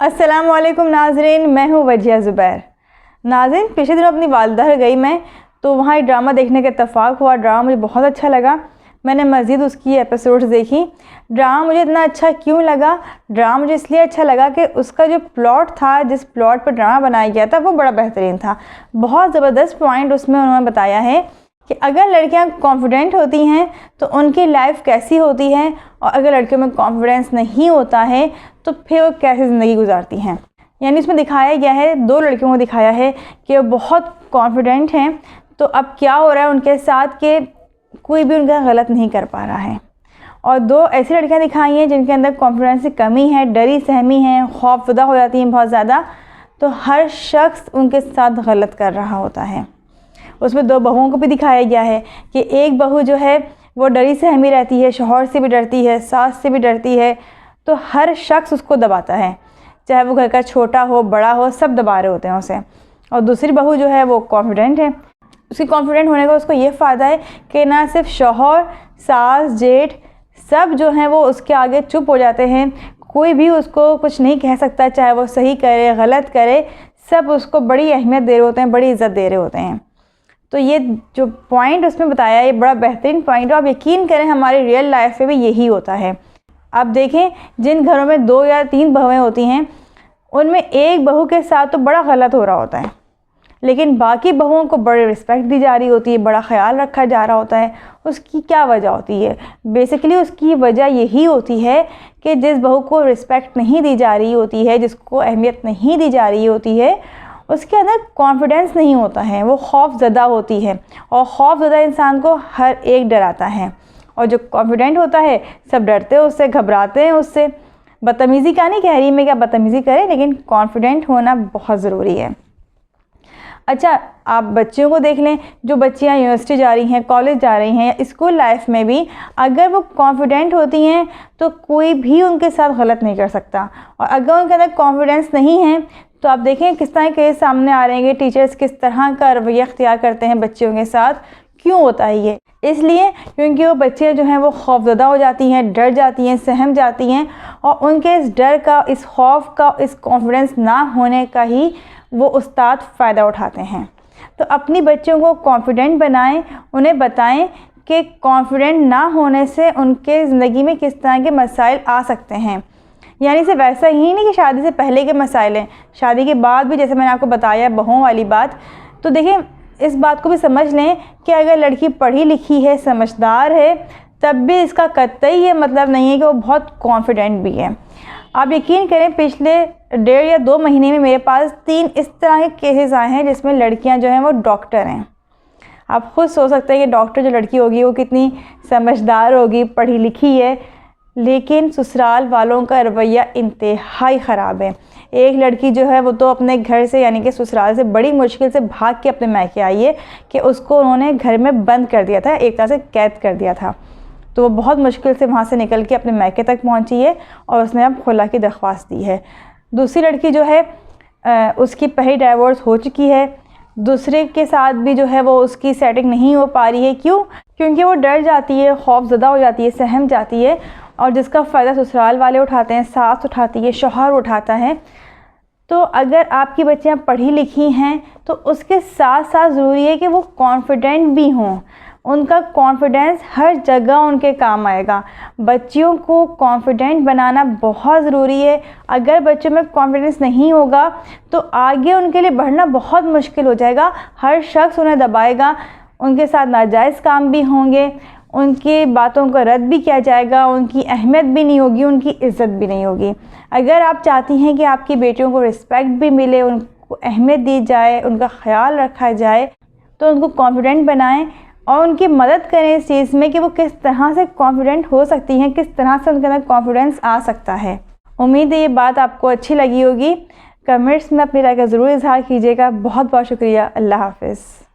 अस्सलाम वालेकुम नाज़रीन, मैं हूँ वजीहा ज़ुबैर। नाज़रीन, पिछले दिनों अपनी वालदा घर गई मैं, तो वहाँ एक ड्रामा देखने का इत्तफ़ाक़ हुआ। ड्रामा मुझे बहुत अच्छा लगा। मैंने मज़ीद उसकी एपिसोड्स देखी। ड्रामा मुझे इतना अच्छा क्यों लगा? ड्रामा मुझे इसलिए अच्छा लगा कि उसका जो प्लॉट था, जिस प्लॉट पर ड्रामा बनाया गया था, वो बड़ा बेहतरीन था। बहुत ज़बरदस्त पॉइंट उसमें उन्होंने बताया है कि अगर लड़कियां कॉन्फिडेंट होती हैं तो उनकी लाइफ कैसी होती है, और अगर लड़कियों में कॉन्फिडेंस नहीं होता है तो फिर वो कैसे ज़िंदगी गुजारती हैं। यानी इसमें दिखाया गया है, दो लड़कियों को दिखाया है कि वो बहुत कॉन्फिडेंट हैं, तो अब क्या हो रहा है उनके साथ कि कोई भी उनका गलत नहीं कर पा रहा है। और दो ऐसी लड़कियां दिखाई हैं जिनके अंदर कॉन्फिडेंस की कमी है, डरी सहमी हैं, खौफज़दा हो जाती हैं बहुत ज़्यादा, तो हर शख्स उनके साथ गलत कर रहा होता है। उसमें दो बहुओं को भी दिखाया गया है कि एक बहू जो है वो डरी सहमी रहती है, शौहर से भी डरती है, सास से भी डरती है, तो हर शख्स उसको दबाता है, चाहे वो घर का छोटा हो बड़ा हो, सब दबा रहे होते हैं उसे। और दूसरी बहू जो है वो कॉन्फिडेंट है। उसकी कॉन्फिडेंट होने का उसको ये फ़ायदा है कि ना सिर्फ शौहर, सास, जेठ सब जो हैं वो उसके आगे चुप हो जाते हैं। कोई भी उसको कुछ नहीं कह सकता, चाहे वो सही करे गलत करे, सब उसको बड़ी अहमियत दे रहे होते हैं, बड़ी इज़्ज़त दे रहे होते हैं। तो ये जो पॉइंट उसमें बताया है, ये बड़ा बेहतरीन पॉइंट है। आप यकीन करें हमारी रियल लाइफ में भी यही होता है। आप देखें, जिन घरों में 2 या 3 बहुएँ होती हैं, उनमें एक बहू के साथ तो बड़ा गलत हो रहा होता है, लेकिन बाकी बहुओं को बड़ी रिस्पेक्ट दी जा रही होती है, बड़ा ख्याल रखा जा रहा होता है। उसकी क्या वजह होती है? बेसिकली उसकी वजह यही होती है कि जिस बहू को रिस्पेक्ट नहीं दी जा रही होती है, जिसको अहमियत नहीं दी जा रही होती है, उसके अंदर कॉन्फिडेंस नहीं होता है, वो खौफज़दा होती है। और खौफज़दा इंसान को हर एक डराता है, और जो कॉन्फिडेंट होता है सब डरते हैं उससे, घबराते हैं उससे। बदतमीज़ी का नहीं कह रही मैं, क्या बदतमीज़ी करें, लेकिन कॉन्फिडेंट होना बहुत ज़रूरी है। अच्छा, आप बच्चियों को देख लें, जो बच्चियां यूनिवर्सिटी जा रही हैं, कॉलेज जा रही हैं, या स्कूल लाइफ में भी अगर वो कॉन्फिडेंट होती हैं तो कोई भी उनके साथ गलत नहीं कर सकता। और अगर उनके अंदर कॉन्फिडेंस नहीं है तो आप देखें किस तरह के सामने आ रहे हैं कि टीचर्स किस तरह का रवैया अख्तियार करते हैं बच्चियों के साथ। क्यों होता है ये? इसलिए क्योंकि वो बच्चियाँ जो हैं वो खौफज़दा हो जाती हैं, डर जाती हैं, सहम जाती हैं, और उनके इस डर का, इस खौफ का, इस कॉन्फिडेंस ना होने का ही वो उस्ताद फ़ायदा उठाते हैं। तो अपनी बच्चों को कॉन्फिडेंट बनाएं, उन्हें बताएं कि कॉन्फिडेंट ना होने से उनके ज़िंदगी में किस तरह के मसाइल आ सकते हैं। यानी सिर्फ वैसा ही नहीं कि शादी से पहले के मसाइल हैं, शादी के बाद भी, जैसे मैंने आपको बताया बहुओं वाली बात। तो देखिए, इस बात को भी समझ लें कि अगर लड़की पढ़ी लिखी है, समझदार है, तब भी इसका कतई ये मतलब नहीं है कि वो बहुत कॉन्फिडेंट भी है। आप यकीन करें, पिछले 1.5 या 2 महीने में मेरे पास 3 इस तरह के केसेस आए हैं जिसमें लड़कियां जो हैं वो डॉक्टर हैं। आप खुद सोच सकते हैं कि डॉक्टर जो लड़की होगी वो कितनी समझदार होगी, पढ़ी लिखी है, लेकिन ससुराल वालों का रवैया इंतहाई ख़राब है। एक लड़की जो है वो तो अपने घर से, यानी कि ससुराल से बड़ी मुश्किल से भाग के अपने मैके आई है कि उसको उन्होंने घर में बंद कर दिया था, एक तरह से कैद कर दिया था। तो वो बहुत मुश्किल से वहाँ से निकल के अपने मैके तक पहुँची है और उसने अब खुला की दरख्वास्त दी है। दूसरी लड़की जो है उसकी पहली डाइवोर्स हो चुकी है, दूसरे के साथ भी जो है वो उसकी सेटिंग नहीं हो पा रही है। क्यों? क्योंकि वो डर जाती है, खौफज़दा हो जाती है, सहम जाती है, और जिसका फ़ायदा ससुराल वाले उठाते हैं, सास उठाती है, शौहर उठाता है। तो अगर आपकी बच्चियाँ पढ़ी लिखी हैं तो उसके साथ साथ ज़रूरी है कि वो कॉन्फिडेंट भी हों। उनका कॉन्फिडेंस हर जगह उनके काम आएगा। बच्चियों को कॉन्फिडेंट बनाना बहुत ज़रूरी है। अगर बच्चों में कॉन्फिडेंस नहीं होगा तो आगे उनके लिए बढ़ना बहुत मुश्किल हो जाएगा। हर शख्स उन्हें दबाएगा, उनके साथ नाजायज़ काम भी होंगे, उनकी बातों को रद्द भी किया जाएगा, उनकी अहमियत भी नहीं होगी, उनकी इज़्ज़त भी नहीं होगी। अगर आप चाहती हैं कि आपकी बेटियों को रिस्पेक्ट भी मिले, उनको अहमियत दी जाए, उनका ख्याल रखा जाए, तो उनको कॉन्फिडेंट बनाएं और उनकी मदद करें इस चीज़ में कि वो किस तरह से कॉन्फिडेंट हो सकती हैं, किस तरह से उनके अंदर कॉन्फिडेंस आ सकता है। उम्मीद है ये बात आपको अच्छी लगी होगी। कमेंट्स में अपनी राय का ज़रूर इज़हार कीजिएगा। बहुत बहुत शुक्रिया। अल्लाह हाफ़िज़।